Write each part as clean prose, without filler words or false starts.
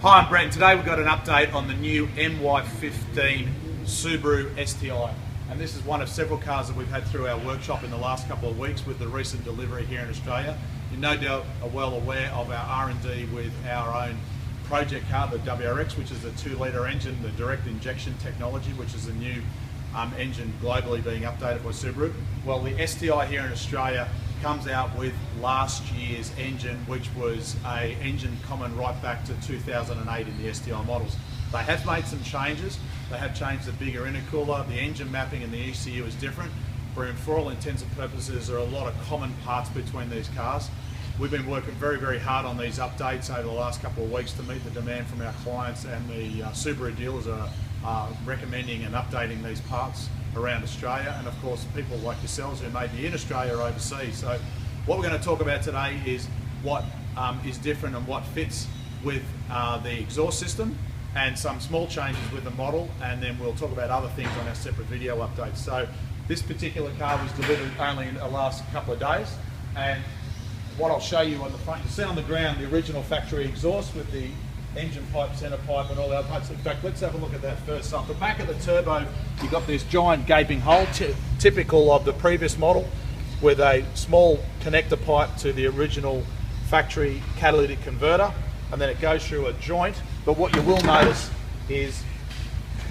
Hi, I'm Brett, and today we've got an update on the new MY15 Subaru STi. And this is one of several cars that we've had through our workshop in the last couple of weeks with the recent delivery here in Australia. You no doubt are well aware of our R&D with our own project car, the WRX, which is a 2-litre engine, the direct injection technology, which is a new engine globally being updated by Subaru. Well, the STi here in Australia comes out with last year's engine, which was an engine common right back to 2008 in the STi models. They have made some changes. They have changed the bigger intercooler, the engine mapping and the ECU is different, but for all intents and purposes there are a lot of common parts between these cars. We've been working very, very hard on these updates over the last couple of weeks to meet the demand from our clients, and the Subaru dealers are recommending and updating these parts around Australia, and of course people like yourselves who may be in Australia or overseas. So what we're going to talk about today is what is different and what fits with the exhaust system, and some small changes with the model, and then we'll talk about other things on our separate video updates. So this particular car was delivered only in the last couple of days, and what I'll show you on the front, you see on the ground the original factory exhaust with the engine pipe, centre pipe and all the other parts. In fact, let's have a look at that first. So off the back of the turbo you've got this giant gaping hole, typical of the previous model, with a small connector pipe to the original factory catalytic converter, and then it goes through a joint. But what you will notice is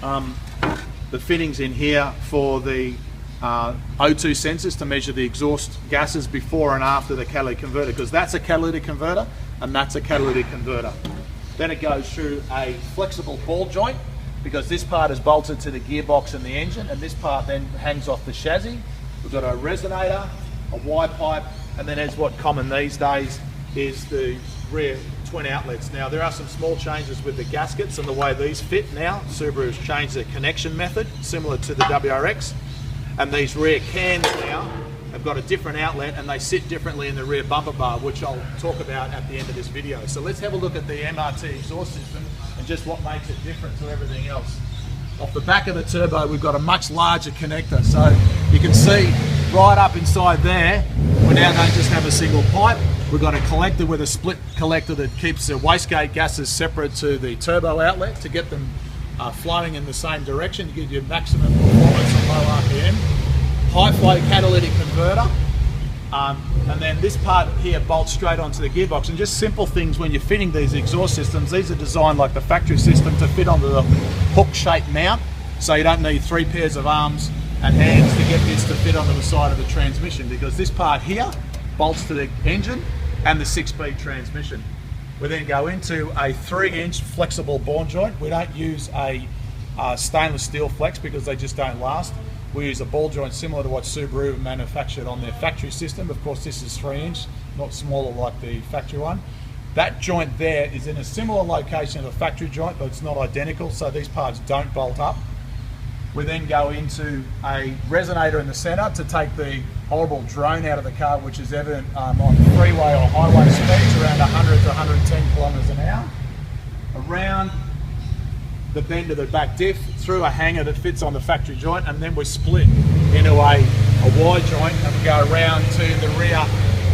the fittings in here for the O2 sensors to measure the exhaust gases before and after the catalytic converter, because that's a catalytic converter and that's a catalytic converter. Then it goes through a flexible ball joint, because this part is bolted to the gearbox and the engine, and this part then hangs off the chassis. We've got a resonator, a Y pipe, and then as what's common these days is the rear twin outlets. Now there are some small changes with the gaskets and the way these fit now. Subaru's changed the connection method, similar to the WRX, and these rear cans now have got a different outlet and they sit differently in the rear bumper bar, which I'll talk about at the end of this video. So let's have a look at the MRT exhaust system and just what makes it different to everything else. Off the back of the turbo we've got a much larger connector, so you can see right up inside there we now don't just have a single pipe, we've got a collector with a split collector that keeps the wastegate gases separate to the turbo outlet to get them flowing in the same direction to give you maximum performance on low RPM. High flow catalytic converter, and then this part here bolts straight onto the gearbox. And just simple things when you're fitting these exhaust systems, these are designed like the factory system to fit onto the hook shaped mount, so you don't need 3 pairs of arms and hands to get this to fit onto the side of the transmission, because this part here bolts to the engine and the 6-speed transmission. We then go into a 3-inch flexible ball joint. We don't use a stainless steel flex because they just don't last. We use a ball joint similar to what Subaru manufactured on their factory system. Of course this is 3-inch, not smaller like the factory one. That joint there is in a similar location to the factory joint, but it's not identical, so these parts don't bolt up. We then go into a resonator in the centre to take the horrible drone out of the car, which is evident on freeway or highway speeds around 100 to 110 kilometres an hour. Around the bend of the back diff, through a hanger that fits on the factory joint, and then we split into a Y joint and we go around to the rear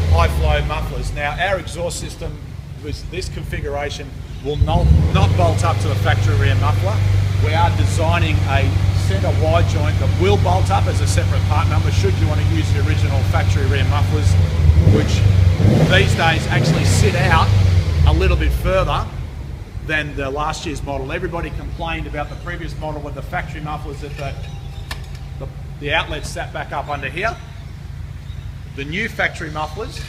high flow mufflers. Now our exhaust system with this configuration will not bolt up to the factory rear muffler. We are designing a centre Y joint that will bolt up as a separate part number should you want to use the original factory rear mufflers, which these days actually sit out a little bit further than the last year's model. Everybody complained about the previous model with the factory mufflers that the outlets sat back up under here. The new factory mufflers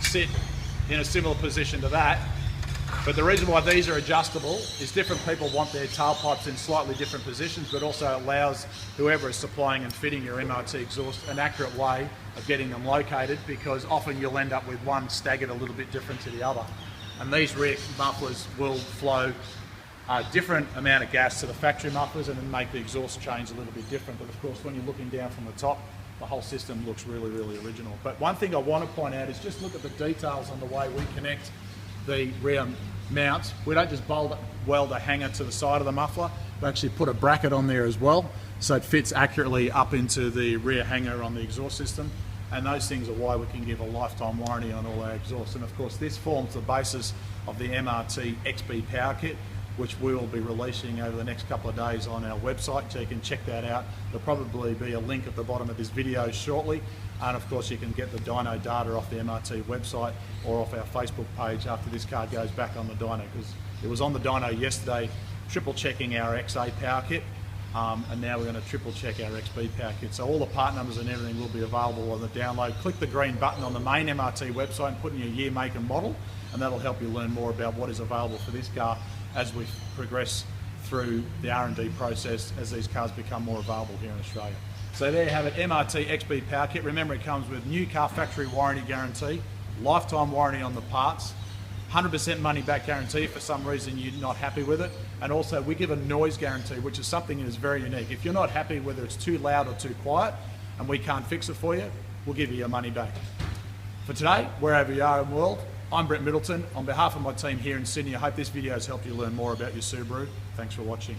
sit in a similar position to that, but the reason why these are adjustable is different people want their tailpipes in slightly different positions, but also allows whoever is supplying and fitting your MRT exhaust an accurate way of getting them located, because often you'll end up with one staggered a little bit different to the other. And these rear mufflers will flow a different amount of gas to the factory mufflers and then make the exhaust change a little bit different. But of course when you're looking down from the top, the whole system looks really, really original. But one thing I want to point out is just look at the details on the way we connect the rear mounts. We don't just weld a hanger to the side of the muffler, we actually put a bracket on there as well, so it fits accurately up into the rear hanger on the exhaust system. and those things are why we can give a lifetime warranty on all our exhausts. And of course this forms the basis of the MRT XB Power Kit, which we will be releasing over the next couple of days on our website, so you can check that out. There'll probably be a link at the bottom of this video shortly, and of course you can get the dyno data off the MRT website or off our Facebook page after this car goes back on the dyno, because it was on the dyno yesterday triple checking our XA Power Kit, and now we're going to triple check our XB Power Kit. So all the part numbers and everything will be available on the download. Click the green button on the main MRT website and put in your year, make and model, and that'll help you learn more about what is available for this car as we progress through the R&D process as these cars become more available here in Australia. So there you have it, MRT XB Power Kit. Remember, it comes with new car factory warranty guarantee, lifetime warranty on the parts, 100% money back guarantee if for some reason you're not happy with it, and also we give a noise guarantee, which is something that is very unique. If you're not happy whether it's too loud or too quiet and we can't fix it for you, we'll give you your money back. For today, wherever you are in the world, I'm Brett Middleton. On behalf of my team here in Sydney, I hope this video has helped you learn more about your Subaru. Thanks for watching.